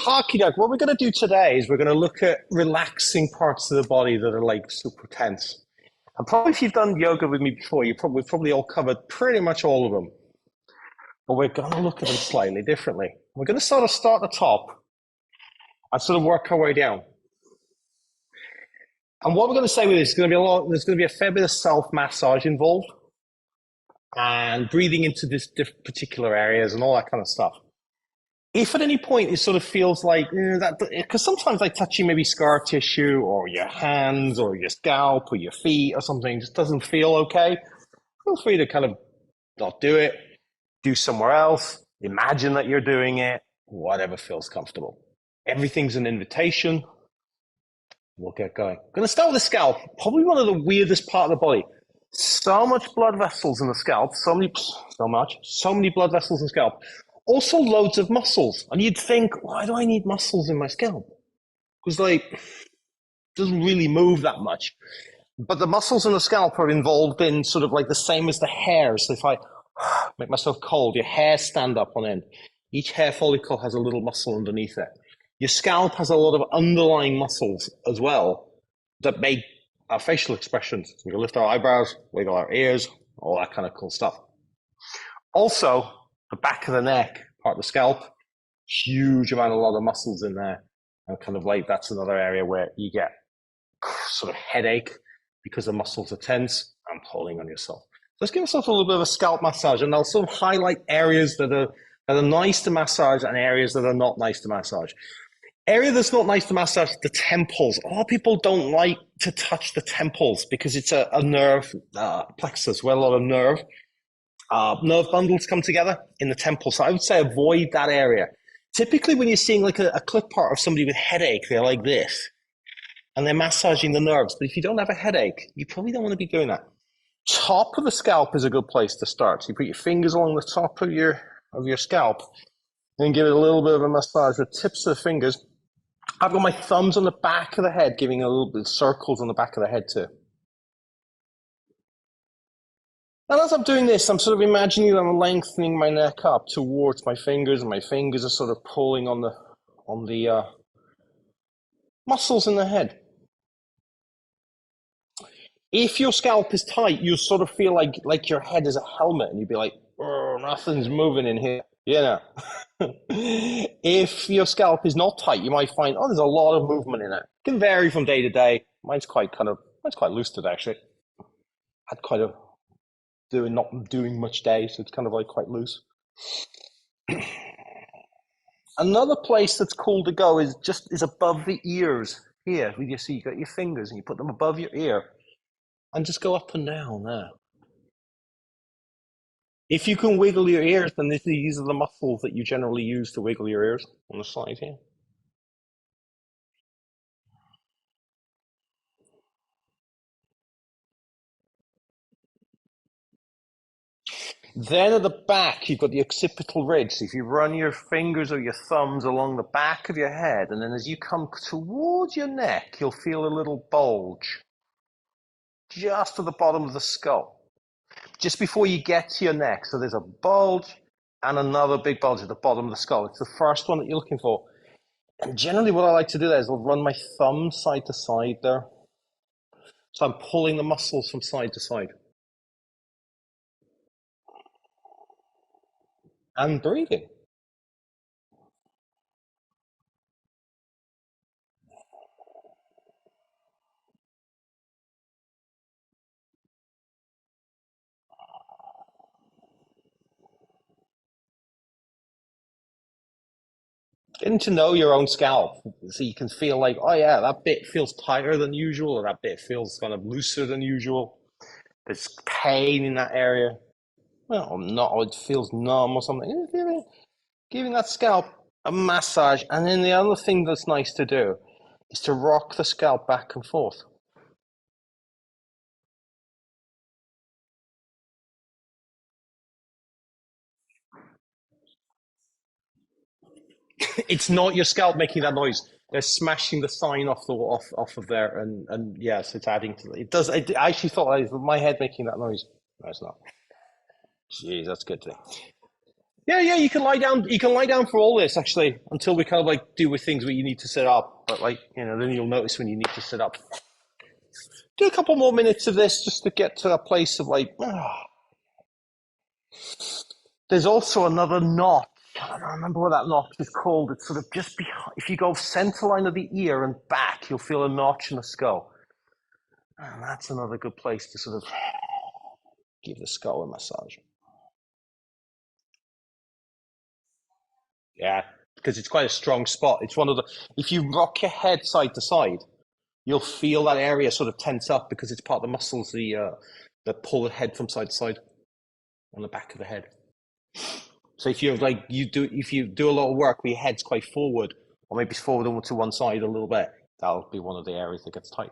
Hockey duck, what we're going to do today is we're going to look at relaxing parts of the body that are like super tense. And probably if you've done yoga with me before, we've probably all covered pretty much all of them. But we're going to look at them slightly differently. We're going to sort of start at the top and sort of work our way down. And what we're going to say with this is going to be there's going to be a fair bit of self-massage involved and breathing into this particular areas and all that kind of stuff. If at any point it sort of feels like that, because sometimes like touching maybe scar tissue or your hands or your scalp or your feet or something just doesn't feel okay, feel free to kind of not do it, do somewhere else, imagine that you're doing it, whatever feels comfortable. Everything's an invitation. We'll get going. I'm going to start with the scalp, probably one of the weirdest part of the body. So much blood vessels in the scalp, so many blood vessels in the scalp. Also loads of muscles. And you'd think, why do I need muscles in my scalp? Because like, it doesn't really move that much. But the muscles in the scalp are involved in sort of like the same as the hair. So if I make myself cold, your hair stand up on end. Each hair follicle has a little muscle underneath it. Your scalp has a lot of underlying muscles as well that make our facial expressions. We can lift our eyebrows, wiggle our ears, all that kind of cool stuff. Also, the back of the neck, part of the scalp, huge amount, a lot of muscles in there. And kind of like that's another area where you get sort of headache because the muscles are tense and pulling on yourself. So let's give ourselves a little bit of a scalp massage, and I'll sort of highlight areas that are nice to massage and areas that are not nice to massage. Area that's not nice to massage, the temples. A lot of people don't like to touch the temples because it's a nerve plexus where a lot of nerve bundles come together in the temple. So I would say avoid that area. Typically when you're seeing like a clip part of somebody with headache, they're like this and they're massaging the nerves. But if you don't have a headache, you probably don't want to be doing that. Top of the scalp is a good place to start. So you put your fingers along the top of your scalp and give it a little bit of a massage with tips of the fingers. I've got my thumbs on the back of the head, giving a little bit of circles on the back of the head too. And as I'm doing this, I'm sort of imagining that I'm lengthening my neck up towards my fingers, and my fingers are sort of pulling on the muscles in the head. If your scalp is tight, you sort of feel like your head is a helmet, and you'd be like, oh, nothing's moving in here. You know. If your scalp is not tight, you might find, there's a lot of movement in it. It can vary from day to day. Mine's quite loose today, actually. Had quite a not doing much day, so it's kind of like quite loose. Another place that's cool to go is above the ears here. So you got your fingers and you put them above your ear and just go up and down there. If you can wiggle your ears, then these are the muscles that you generally use to wiggle your ears on the side here. Then at the back, you've got the occipital ridge. So if you run your fingers or your thumbs along the back of your head, and then as you come towards your neck, you'll feel a little bulge just at the bottom of the skull, just before you get to your neck. So there's a bulge and another big bulge at the bottom of the skull. It's the first one that you're looking for. And generally what I like to do there is I'll run my thumb side to side there. So I'm pulling the muscles from side to side. And breathing. Getting to know your own scalp, so you can feel like, oh yeah, that bit feels tighter than usual, or that bit feels kind of looser than usual. There's pain in that area. Well, not, or it feels numb or something. Giving that scalp a massage. And then the other thing that's nice to do is to rock the scalp back and forth. It's not your scalp making that noise. They're smashing the sign off of there, and yes, it's adding to it. It does. I actually thought it was my head making that noise. No, it's not. Jeez, that's good thing. Yeah. You can lie down. You can lie down for all this actually until we kind of like do with things where you need to sit up. But like then you'll notice when you need to sit up. Do a couple more minutes of this just to get to a place of like. There's also another notch. I don't remember what that notch is called. It's sort of just behind. If you go center line of the ear and back, you'll feel a notch in the skull. And that's another good place to sort of give the skull a massage. Yeah, because it's quite a strong spot. It's one of the. If you rock your head side to side, you'll feel that area sort of tense up because it's part of the muscles that pull the head from side to side on the back of the head. So if you're like if you do a lot of work where your head's quite forward, or maybe it's forward to one side a little bit, that'll be one of the areas that gets tight.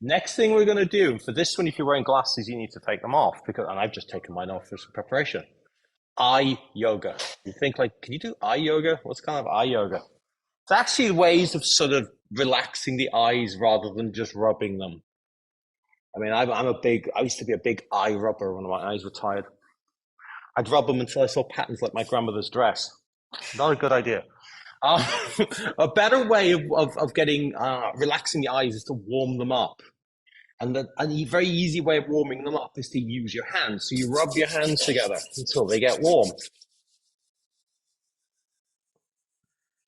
Next thing we're going to do for this one, if you're wearing glasses, you need to take them off and I've just taken mine off for some preparation. Eye yoga. You think like, can you do eye yoga? What's kind of eye yoga? It's actually ways of sort of relaxing the eyes rather than just rubbing them. I mean, I used to be a big eye rubber when my eyes were tired. I'd rub them until I saw patterns like my grandmother's dress. Not a good idea. Uh, a better way of getting relaxing the eyes is to warm them up. And a very easy way of warming them up is to use your hands. So you rub your hands together until they get warm.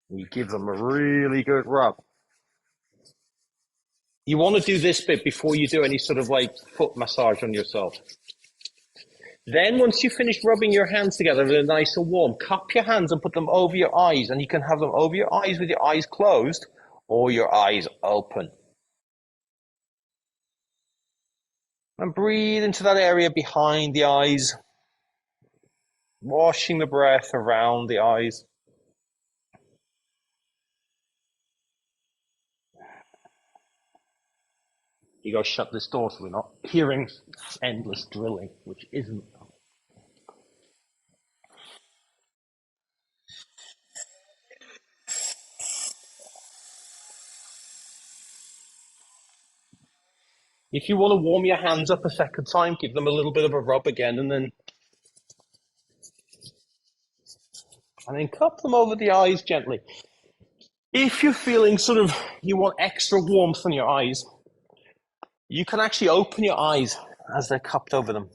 And you give them a really good rub. You want to do this bit before you do any sort of like foot massage on yourself. Then once you finish rubbing your hands together and they're nice and warm, cup your hands and put them over your eyes. And you can have them over your eyes with your eyes closed or your eyes open. And breathe into that area behind the eyes, washing the breath around the eyes. You go shut this door so we're not hearing endless drilling, which isn't. If you want to warm your hands up a second time, give them a little bit of a rub again and then cup them over the eyes gently. If you're feeling sort of, you want extra warmth in your eyes, you can actually open your eyes as they're cupped over them.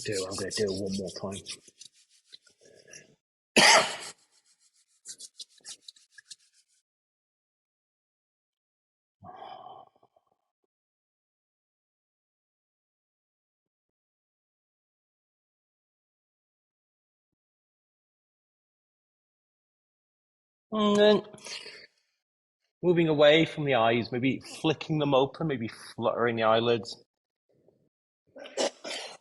I'm going to do it one more time. And then moving away from the eyes, maybe flicking them open, maybe fluttering the eyelids.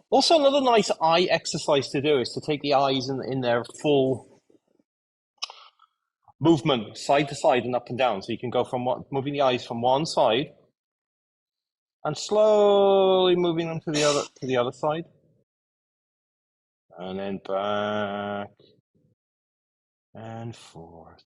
Also, another nice eye exercise to do is to take the eyes in their full movement, side to side and up and down. So you can go from moving the eyes from one side and slowly moving them to the other side, and then back and forth,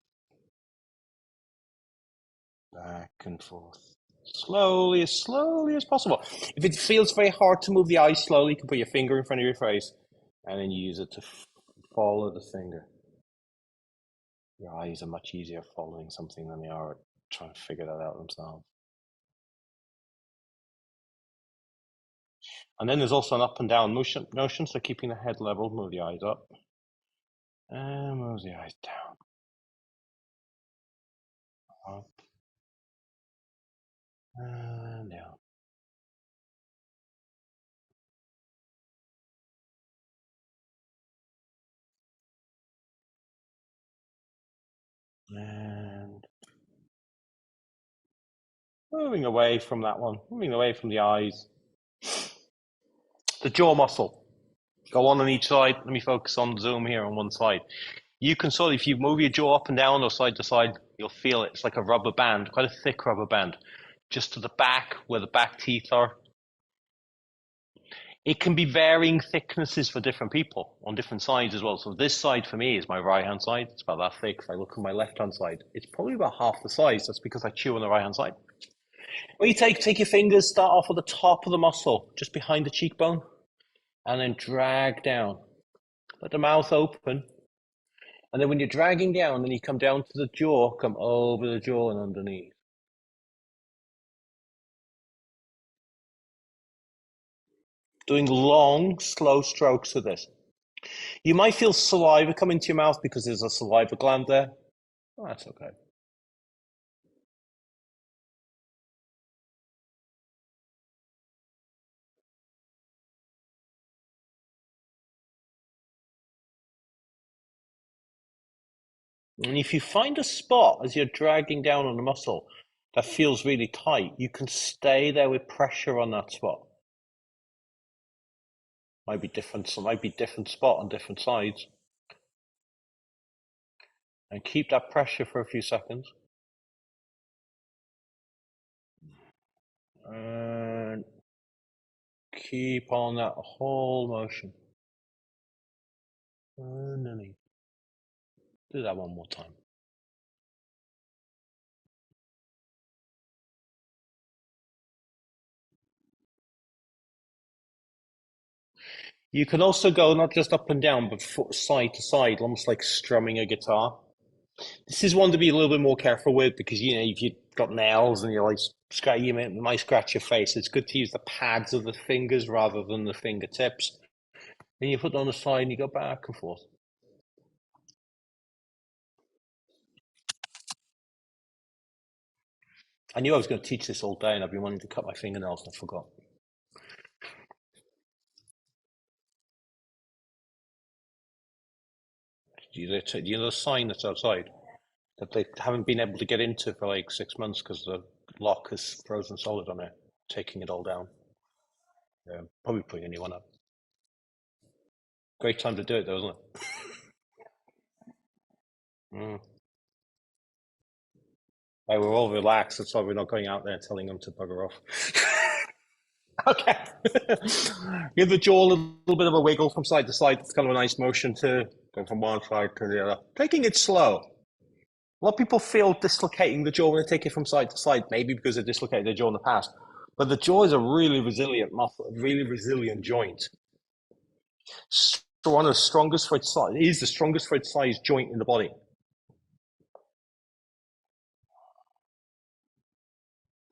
back and forth. Slowly as possible. If it feels very hard to move the eyes slowly, you can put your finger in front of your face and then use it to follow the finger. Your eyes are much easier following something than they are trying to figure that out themselves. And then there's also an up and down motion, so keeping the head level, move the eyes up and move the eyes down. Up and down. And moving away from that one, moving away from the eyes. The jaw muscle. Go on each side. Let me focus on zoom here on one side. You can sort of, if you move your jaw up and down or side to side, you'll feel it. It's like a rubber band, quite a thick rubber band, just to the back where the back teeth are. It can be varying thicknesses for different people on different sides as well. So this side for me is my right hand side. It's about that thick. If I look at my left hand side, it's probably about half the size. That's because I chew on the right hand side. Well, you take your fingers, start off at the top of the muscle, just behind the cheekbone, and then drag down. Let the mouth open. And then when you're dragging down, then you come down to the jaw, come over the jaw and underneath. Doing long, slow strokes with this. You might feel saliva come into your mouth because there's a saliva gland there. Oh, that's okay. And if you find a spot as you're dragging down on the muscle that feels really tight, you can stay there with pressure on that spot. Might be different, so might be different spot on different sides. And keep that pressure for a few seconds. And keep on that whole motion. Underneath. Do that one more time. You can also go not just up and down, but side to side, almost like strumming a guitar. This is one to be a little bit more careful with because, you know, if you've got nails and you're like, you might scratch your face. It's good to use the pads of the fingers rather than the fingertips. Then you put it on the side and you go back and forth. I knew I was going to teach this all day and I've been wanting to cut my fingernails and I forgot. Do you know the sign that's outside that they haven't been able to get into for like 6 months because the lock is frozen solid on it, taking it all down? Yeah, probably putting a new one up. Great time to do it though, isn't it? Mm. Hey, we're all relaxed. That's why we're not going out there telling them to bugger off. Okay. Give the jaw a little bit of a wiggle from side to side. It's kind of a nice motion to go from one side to the other. Taking it slow. A lot of people feel dislocating the jaw when they take it from side to side, maybe because they dislocated their jaw in the past. But the jaw is a really resilient muscle, a really resilient joint. So one of the strongest for its size. It is the strongest for its size joint in the body.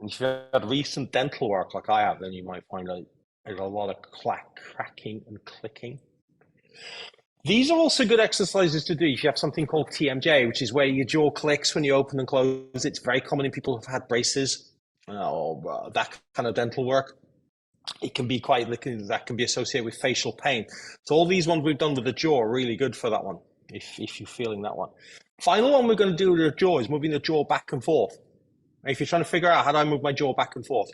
And if you've had recent dental work like I have, then you might find out there's a lot of cracking and clicking. These are also good exercises to do if you have something called TMJ, which is where your jaw clicks when you open and close. It's very common in people who've had braces or that kind of dental work. It can be that can be associated with facial pain. So all these ones we've done with the jaw are really good for that one, if you're feeling that one. Final one we're going to do with the jaw is moving the jaw back and forth. If you're trying to figure out how do I move my jaw back and forth,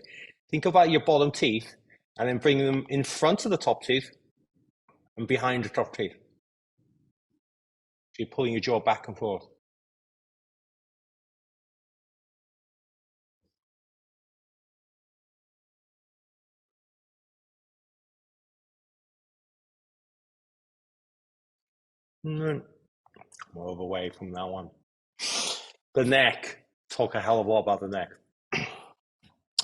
think about your bottom teeth and then bring them in front of the top teeth and behind the top teeth. So you're pulling your jaw back and forth. Move away from that one. The neck. Talk a hell of a lot about the neck.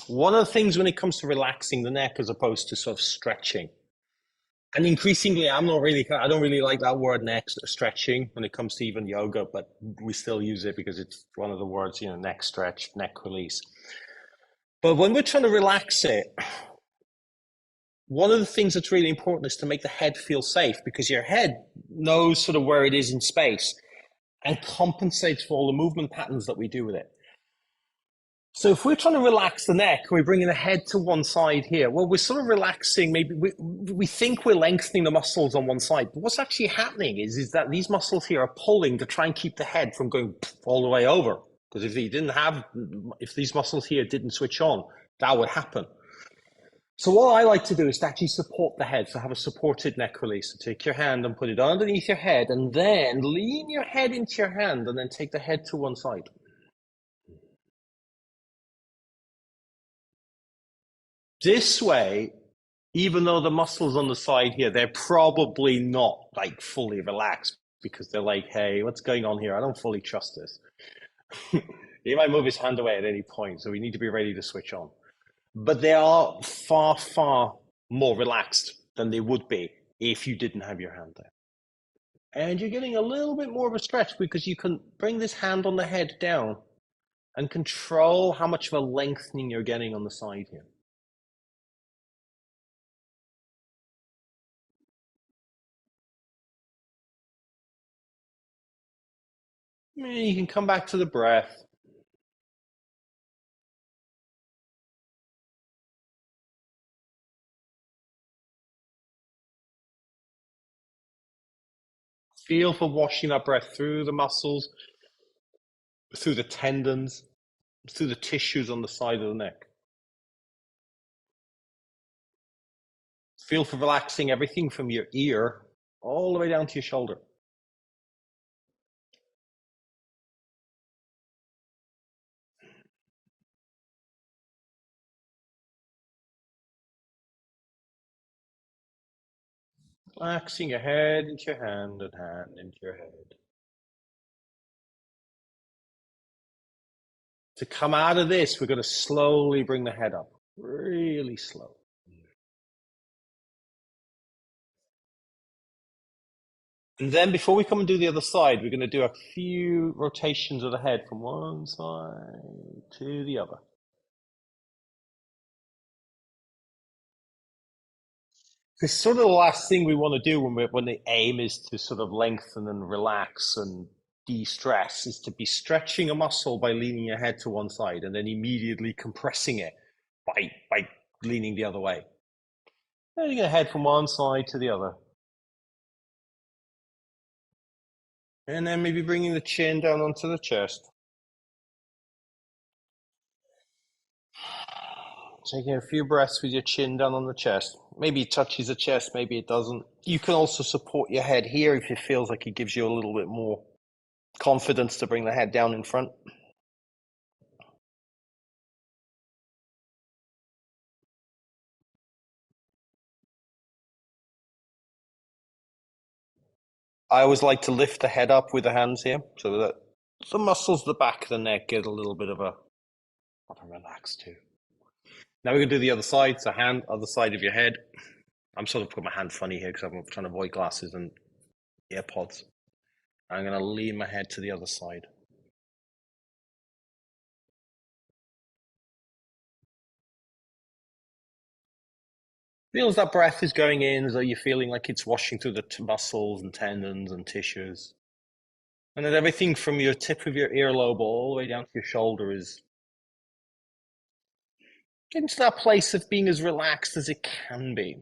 One of the things when it comes to relaxing the neck as opposed to sort of stretching, and increasingly I don't really like that word neck stretching when it comes to even yoga, but we still use it because it's one of the words, you know, neck stretch, neck release. But when we're trying to relax it, one of the things that's really important is to make the head feel safe because your head knows sort of where it is in space and compensates for all the movement patterns that we do with it. So if we're trying to relax the neck, we're bringing the head to one side here. Well, we're sort of relaxing. Maybe we think we're lengthening the muscles on one side, but what's actually happening is that these muscles here are pulling to try and keep the head from going all the way over. Because if these muscles here didn't switch on, that would happen. So what I like to do is to actually support the head. So have a supported neck release. So take your hand and put it underneath your head, and then lean your head into your hand, and then take the head to one side. This way, even though the muscles on the side here, they're probably not like fully relaxed because they're like, hey, what's going on here? I don't fully trust this. He might move his hand away at any point, so we need to be ready to switch on. But they are far, far more relaxed than they would be if you didn't have your hand there. And you're getting a little bit more of a stretch because you can bring this hand on the head down and control how much of a lengthening you're getting on the side here. You can come back to the breath. Feel for washing that breath through the muscles, through the tendons, through the tissues on the side of the neck. Feel for relaxing everything from your ear all the way down to your shoulder. Relaxing your head into your hand and hand into your head. To come out of this, we're going to slowly bring the head up, really slow. And then before we come and do the other side, we're going to do a few rotations of the head from one side to the other. It's sort of the last thing we want to do when the aim is to sort of lengthen and relax and de-stress, is to be stretching a muscle by leaning your head to one side and then immediately compressing it by leaning the other way. Then you're going to head from one side to the other. And then maybe bringing the chin down onto the chest. Taking a few breaths with your chin down on the chest. Maybe it touches the chest, maybe it doesn't. You can also support your head here if it feels like it gives you a little bit more confidence to bring the head down in front. I always like to lift the head up with the hands here so that the muscles of the back of the neck get a little bit of a relax too. Now we're going to do the other side, so hand, other side of your head. I'm sort of putting my hand funny here because I'm trying to avoid glasses and AirPods. I'm going to lean my head to the other side. Feel as that breath is going in, as though you're feeling like it's washing through the muscles and tendons and tissues. And then everything from your tip of your earlobe all the way down to your shoulder is getting to that place of being as relaxed as it can be.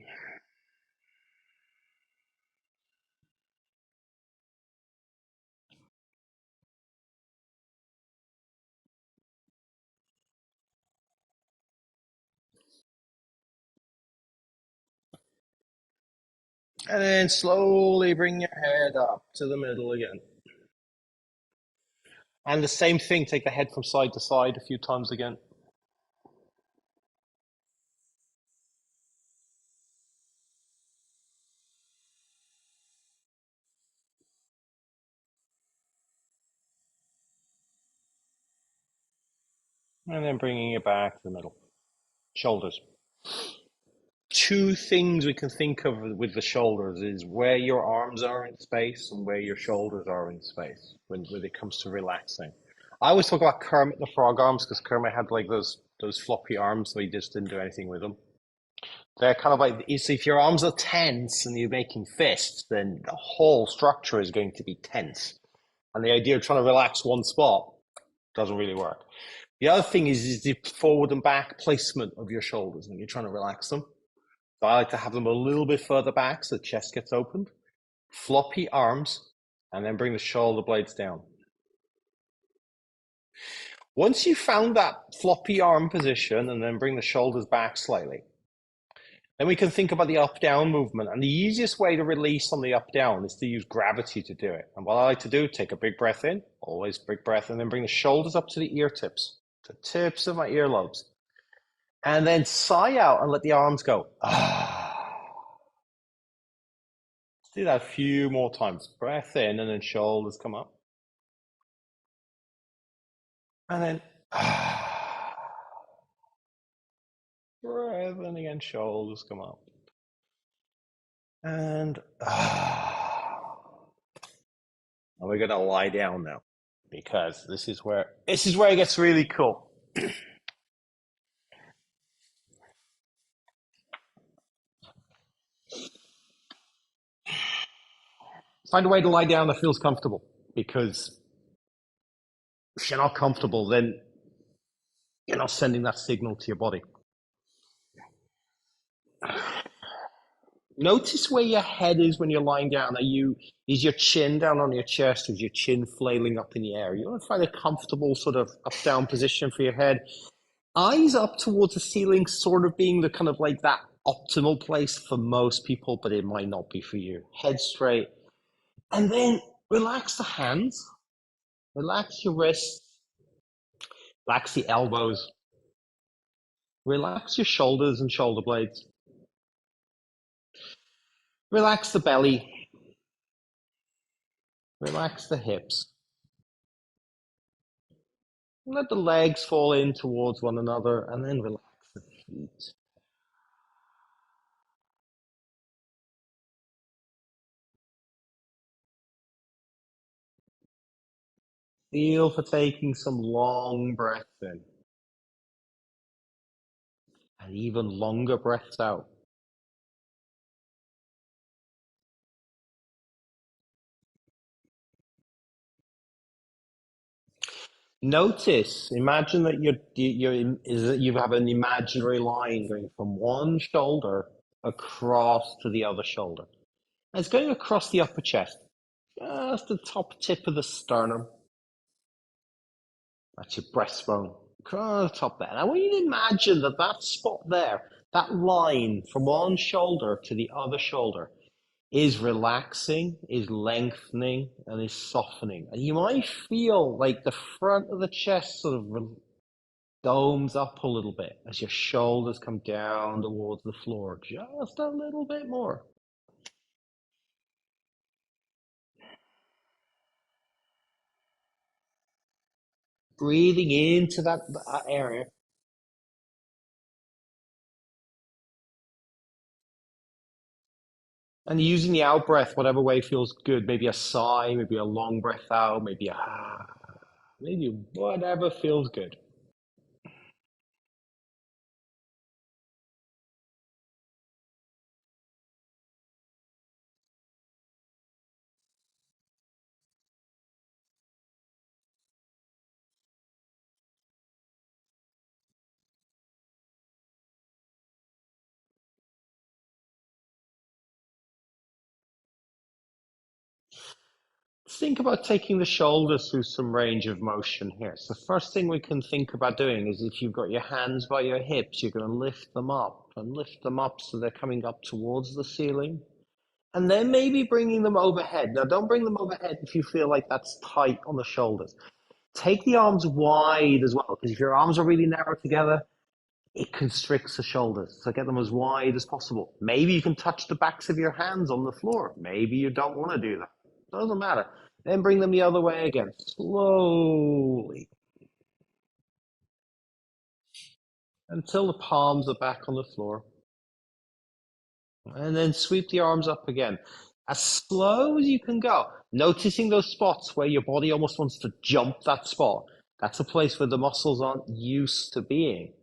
And then slowly bring your head up to the middle again. And the same thing, take the head from side to side a few times again. And then bringing it back to the middle. Shoulders. Two things we can think of with the shoulders is where your arms are in space and where your shoulders are in space when it comes to relaxing. I always talk about Kermit the Frog arms because Kermit had like those floppy arms, so he just didn't do anything with them. They're kind of like, if your arms are tense and you're making fists, then the whole structure is going to be tense. And the idea of trying to relax one spot doesn't really work. The other thing is the forward and back placement of your shoulders when you're trying to relax them. So I like to have them a little bit further back so the chest gets opened. Floppy arms, and then bring the shoulder blades down. Once you've found that floppy arm position, and then bring the shoulders back slightly, then we can think about the up-down movement. And the easiest way to release on the up-down is to use gravity to do it. And what I like to do, take a big breath in, always big breath, and then bring the shoulders up to the ear tips, the tips of my earlobes. And then sigh out and let the arms go. Ah. Do that a few more times. Breath in and then shoulders come up. And then breath in again, shoulders come up. And we're gonna lie down now because this is where it gets really cool. Find a way to lie down that feels comfortable because if you're not comfortable, then you're not sending that signal to your body. Notice where your head is when you're lying down. Is your chin down on your chest? Is your chin flailing up in the air? You want to find a comfortable sort of up down position for your head. Eyes up towards the ceiling, sort of being the kind of like that optimal place for most people, but it might not be for you. Head straight. And then relax the hands, relax your wrists, relax the elbows, relax your shoulders and shoulder blades, relax the belly, relax the hips. Let the legs fall in towards one another and then relax the feet. Feel for taking some long breaths in and even longer breaths out. Notice, imagine that you have an imaginary line going from one shoulder across to the other shoulder. And it's going across the upper chest, just the top tip of the sternum. That's your breastbone. Across the top there. Now, I want you to imagine that that spot there, that line from one shoulder to the other shoulder, is relaxing, is lengthening, and is softening. And you might feel like the front of the chest sort of domes up a little bit as your shoulders come down towards the floor just a little bit more. Breathing into that area. And using the out breath, whatever way feels good. Maybe a sigh, maybe a long breath out, maybe a maybe whatever feels good. Think about taking the shoulders through some range of motion here. So the first thing we can think about doing is if you've got your hands by your hips, you're going to lift them up and lift them up so they're coming up towards the ceiling. And then maybe bringing them overhead. Now, don't bring them overhead if you feel like that's tight on the shoulders. Take the arms wide as well, because if your arms are really narrow together, it constricts the shoulders. So get them as wide as possible. Maybe you can touch the backs of your hands on the floor. Maybe you don't want to do that. Doesn't matter. Then bring them the other way again, slowly, until the palms are back on the floor. And then sweep the arms up again, as slow as you can go. Noticing those spots where your body almost wants to jump that spot. That's a place where the muscles aren't used to being.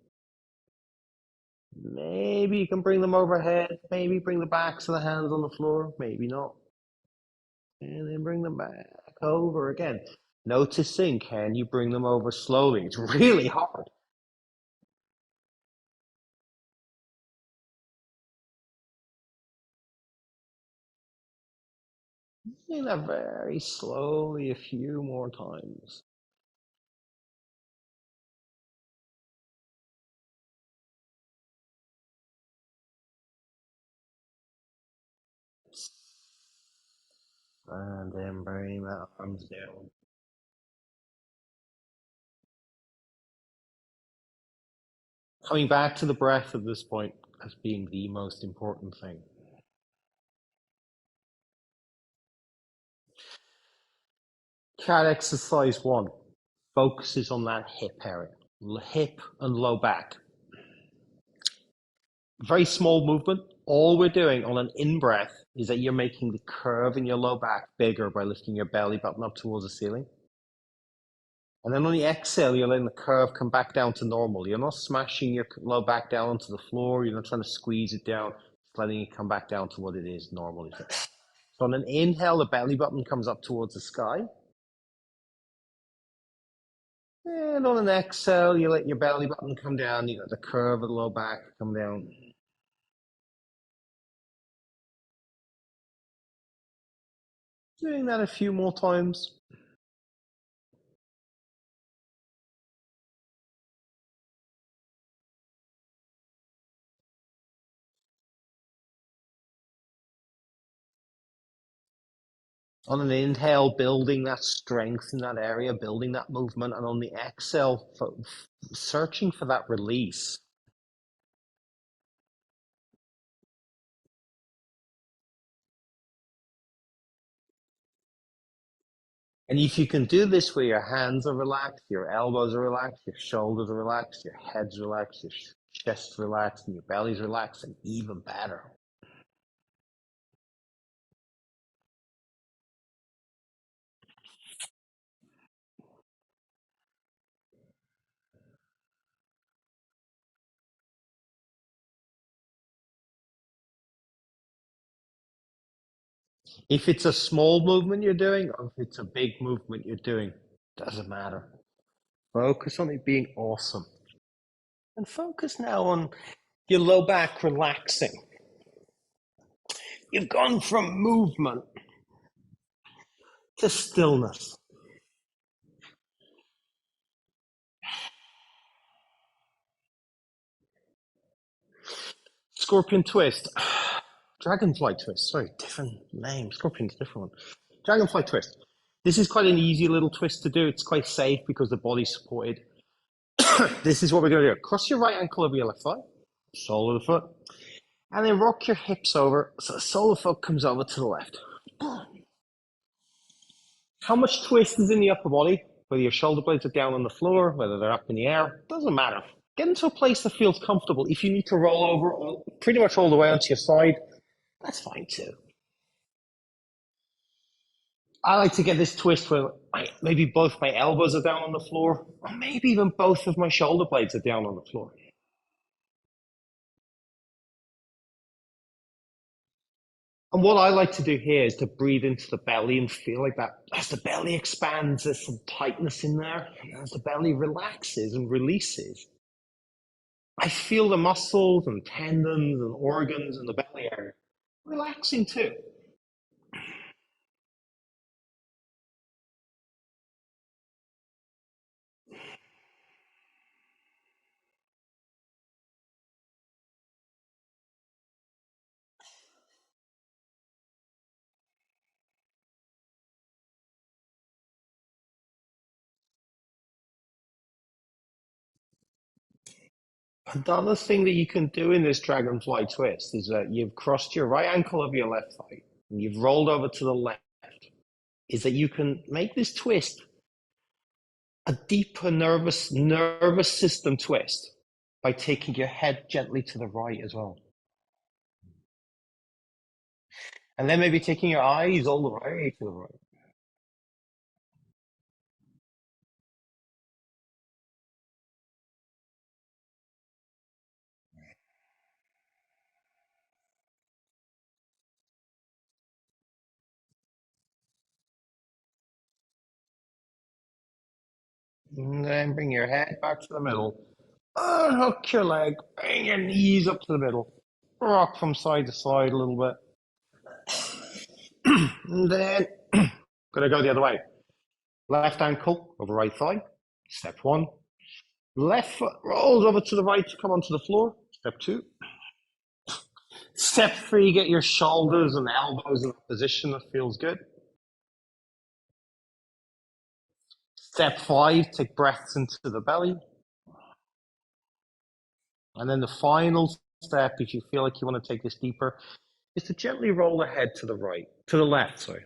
Maybe you can bring them overhead. Maybe bring the backs of the hands on the floor. Maybe not. And then bring them back over again. Noticing, can you bring them over slowly? It's really hard. Do that very slowly a few more times. And then bring the arms down. Coming back to the breath at this point as being the most important thing. Cat exercise one focuses on that hip area, hip and low back. Very small movement. All we're doing on an in-breath is that you're making the curve in your low back bigger by lifting your belly button up towards the ceiling. And then on the exhale, you're letting the curve come back down to normal. You're not smashing your low back down onto the floor. You're not trying to squeeze it down. Just letting it come back down to what it is normally. So on an inhale, the belly button comes up towards the sky. And on an exhale, you let your belly button come down. You let the curve of the low back come down. Doing that a few more times. On an inhale, building that strength in that area, building that movement. And on the exhale, searching for that release. And if you can do this where your hands are relaxed, your elbows are relaxed, your shoulders are relaxed, your head's relaxed, your chest's relaxed, and your belly's relaxed, and even better. If it's a small movement you're doing, or if it's a big movement you're doing, doesn't matter. Focus on it being awesome. And focus now on your low back relaxing. You've gone from movement to stillness. Scorpion twist. Dragonfly twist. Sorry, different name. Scorpion's a different one. Dragonfly twist. This is quite an easy little twist to do. It's quite safe because the body's supported. This is what we're going to do. Cross your right ankle over your left thigh, sole of the foot, and then rock your hips over so the sole of the foot comes over to the left. How much twist is in the upper body? Whether your shoulder blades are down on the floor, whether they're up in the air, doesn't matter. Get into a place that feels comfortable. If you need to roll over pretty much all the way onto your side, that's fine too. I like to get this twist where maybe both my elbows are down on the floor, or maybe even both of my shoulder blades are down on the floor. And what I like to do here is to breathe into the belly and feel like that as the belly expands, there's some tightness in there. And as the belly relaxes and releases, I feel the muscles and tendons and organs in the belly area relaxing too. Another thing that you can do in this dragonfly twist is that you've crossed your right ankle over your left thigh and you've rolled over to the left, is that you can make this twist a deeper nervous system twist by taking your head gently to the right as well. And then maybe taking your eyes all the way to the right. And then bring your head back to the middle. Unhook your leg, bring your knees up to the middle. Rock from side to side a little bit. And then gonna go the other way. Left ankle over right thigh. Step one. Left foot rolls over to the right to come onto the floor. Step two. Step three, get your shoulders and elbows in a position that feels good. Step five, take breaths into the belly. And then the final step, if you feel like you want to take this deeper, is to gently roll the head to the right, to the left, sorry.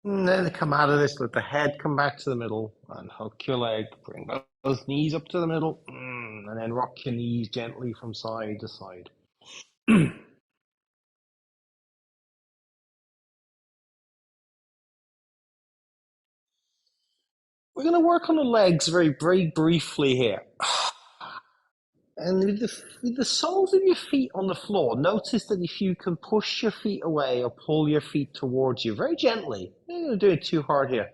And then come out of this, let the head come back to the middle and hook your leg. Bring those knees up to the middle, and then rock your knees gently from side to side. We're going to work on the legs very briefly here. And with the soles of your feet on the floor, notice that if you can push your feet away or pull your feet towards you very gently, you're not going to do it too hard here,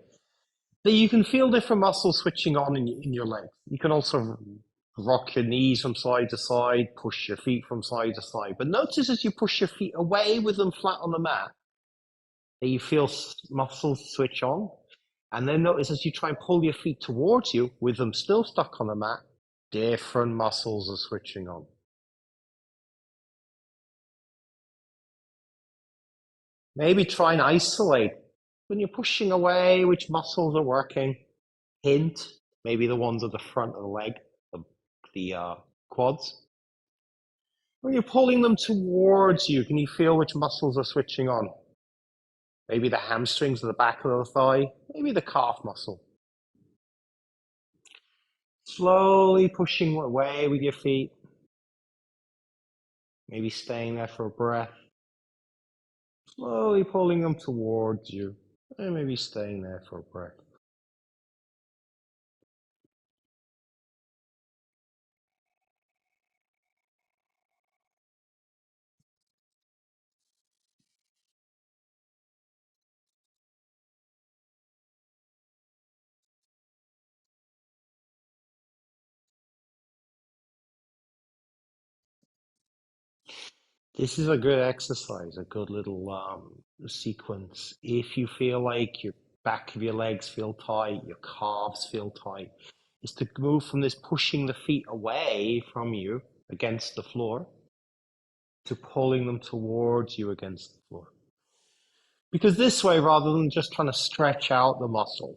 that you can feel different muscles switching on in your legs. You can also rock your knees from side to side, push your feet from side to side. But notice as you push your feet away with them flat on the mat, that you feel muscles switch on. And then notice as you try and pull your feet towards you with them still stuck on the mat, different muscles are switching on. Maybe try and isolate when you're pushing away which muscles are working. Hint, maybe the ones at the front of the leg, the quads. When you're pulling them towards you, can you feel which muscles are switching on? Maybe the hamstrings at the back of the thigh, maybe the calf muscle. Slowly pushing away with your feet. Maybe staying there for a breath. Slowly pulling them towards you, and maybe staying there for a breath. This is a good exercise, a good little sequence. If you feel like your back of your legs feel tight, your calves feel tight, is to move from this pushing the feet away from you against the floor to pulling them towards you against the floor. Because this way, rather than just trying to stretch out the muscle,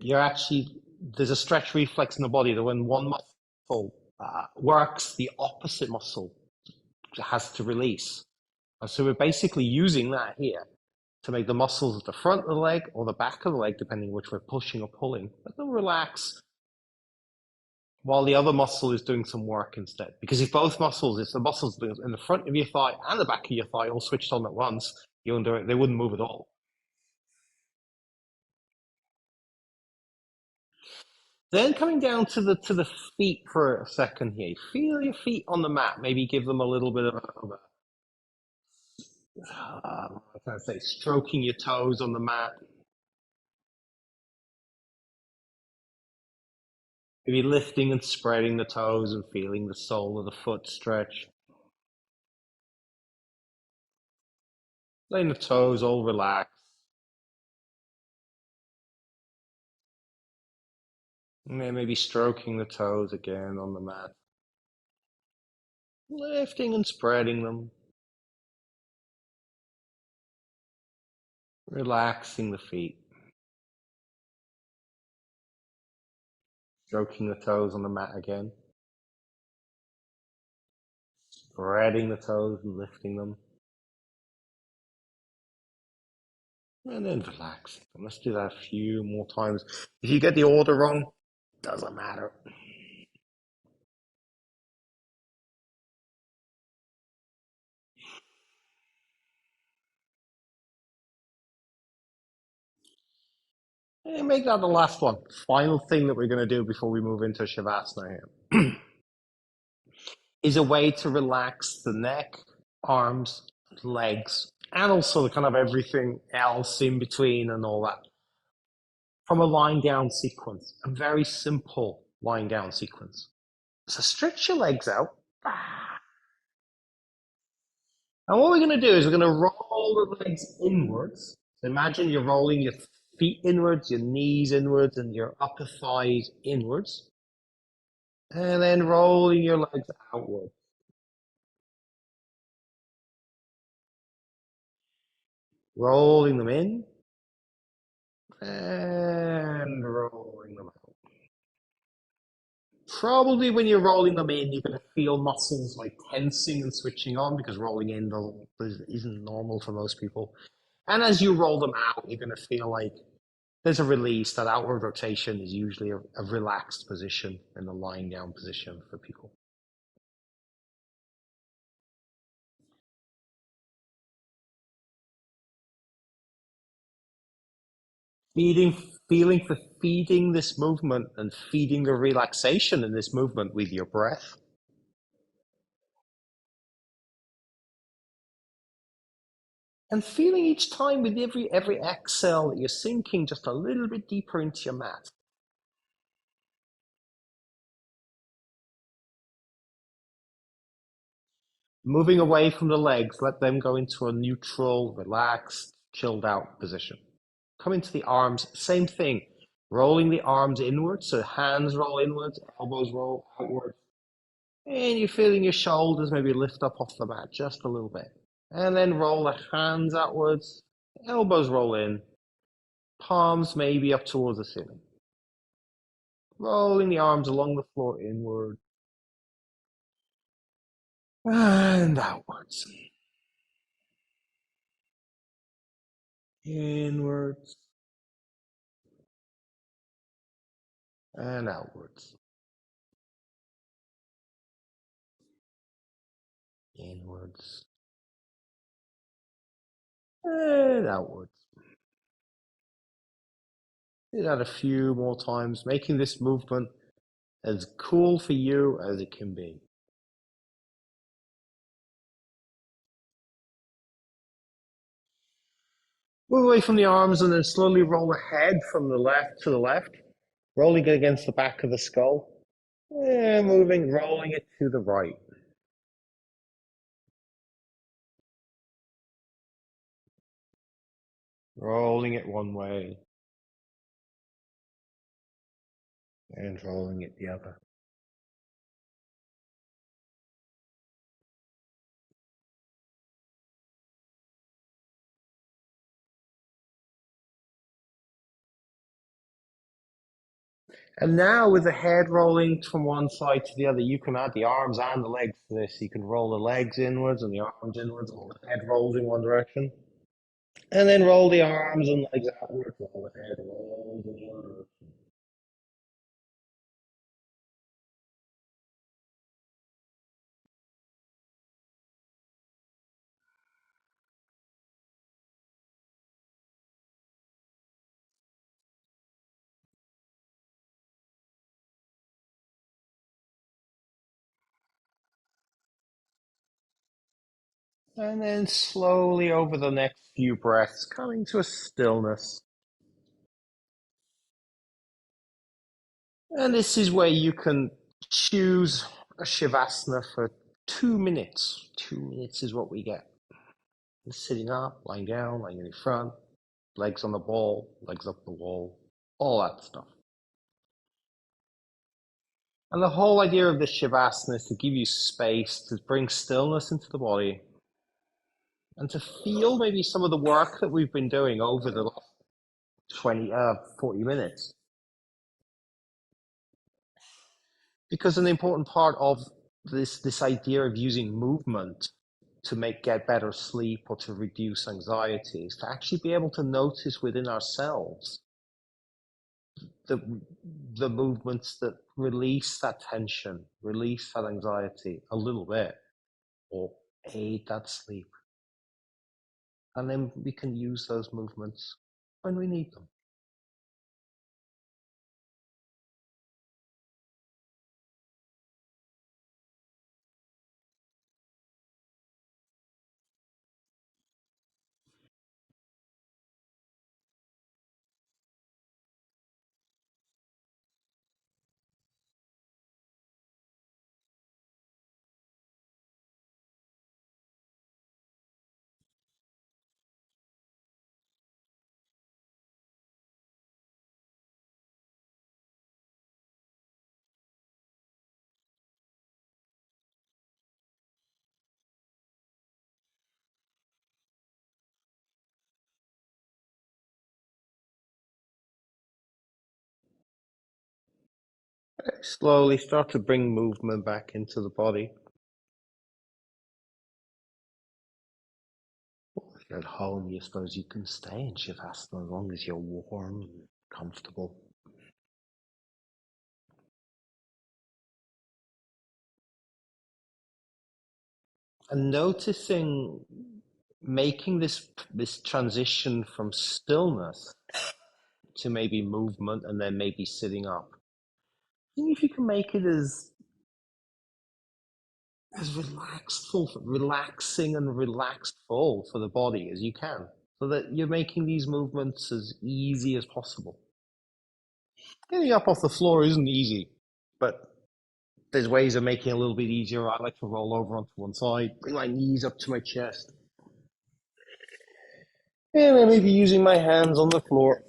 you're actually, there's a stretch reflex in the body that when one muscle works, the opposite muscle has to release. And so we're basically using that here to make the muscles at the front of the leg or the back of the leg, depending which we're pushing or pulling, let them relax while the other muscle is doing some work instead. Because if both muscles, if the muscles in the front of your thigh and the back of your thigh all switched on at once, you wouldn't do it, they wouldn't move at all. Then coming down to the feet for a second here. Feel your feet on the mat. Maybe give them a little bit of what can I say, stroking your toes on the mat. Maybe lifting and spreading the toes and feeling the sole of the foot stretch. Letting the toes all relax. And then maybe stroking the toes again on the mat. Lifting and spreading them. Relaxing the feet. Stroking the toes on the mat again. Spreading the toes and lifting them. And then relaxing. Let's do that a few more times. If you get the order wrong, doesn't matter. And make that the last one. Final thing that we're going to do before we move into Shavasana here is a way to relax the neck, arms, legs, and also the kind of everything else in between and all that from a lying down sequence, a very simple lying down sequence. So stretch your legs out. And what we're going to do is we're going to roll the legs inwards. So imagine you're rolling your feet inwards, your knees inwards, and your upper thighs inwards. And then rolling your legs outward. Rolling them in and rolling them out. Probably when you're rolling them in, you're going to feel muscles like tensing and switching on because rolling in isn't normal for most people. And as you roll them out, you're going to feel like there's a release. That outward rotation is usually a relaxed position in the lying down position for people. Feeding, feeling for feeding this movement and feeding the relaxation in this movement with your breath. And feeling each time with every exhale that you're sinking just a little bit deeper into your mat. Moving away from the legs, let them go into a neutral, relaxed, chilled out position. Come into the arms, same thing. Rolling the arms inwards, so hands roll inwards, elbows roll outwards. And you're feeling your shoulders maybe lift up off the mat just a little bit. And then roll the hands outwards, elbows roll in, palms maybe up towards the ceiling. Rolling the arms along the floor inward and outwards. Inwards and outwards. Inwards and outwards. Do that a few more times, making this movement as cool for you as it can be. Move away from the arms and then slowly roll the head from the left to the left, rolling it against the back of the skull. And moving, rolling it to the right. Rolling it one way and rolling it the other. And now with the head rolling from one side to the other, you can add the arms and the legs to this. You can roll the legs inwards and the arms inwards, or the head rolls in one direction. And then roll the arms and legs outwards, while the head rolls in one direction. And then slowly over the next few breaths, coming to a stillness. And this is where you can choose a Shavasana for 2 minutes. 2 minutes is what we get. Sitting up, lying down, lying in front, legs on the ball, legs up the wall, all that stuff. And the whole idea of this Shavasana is to give you space to bring stillness into the body and to feel maybe some of the work that we've been doing over the last 40 minutes. Because an important part of this idea of using movement to get better sleep or to reduce anxiety is to actually be able to notice within ourselves the the movements that release that tension, release that anxiety a little bit, or aid that sleep. And then we can use those movements when we need them. Slowly start to bring movement back into the body. you're at home, you suppose you can stay in Shavasana as long as you're warm and comfortable. And noticing, making this transition from stillness to maybe movement and then maybe sitting up. See if you can make it as relaxing and relaxful for the body as you can, so that you're making these movements as easy as possible. Getting up off the floor isn't easy, but there's ways of making it a little bit easier. I like to roll over onto one side, bring my knees up to my chest, and then maybe using my hands on the floor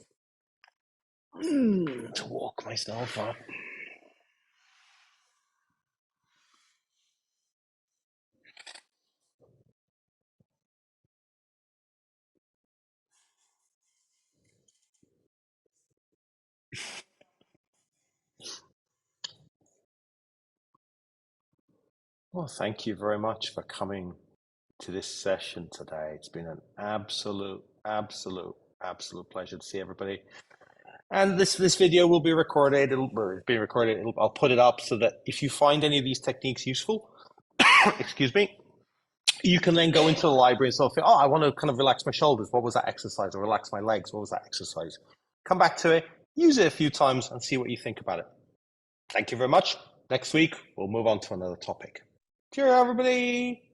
to walk myself up. Well, thank you very much for coming to this session today. It's been an absolute pleasure to see everybody. And this video will be recorded. I'll put it up so that if you find any of these techniques useful, excuse me, you can then go into the library and sort of, I want to kind of relax my shoulders. What was that exercise? Or relax my legs. What was that exercise? Come back to it, use it a few times and see what you think about it. Thank you very much. Next week, we'll move on to another topic. Cheers, everybody.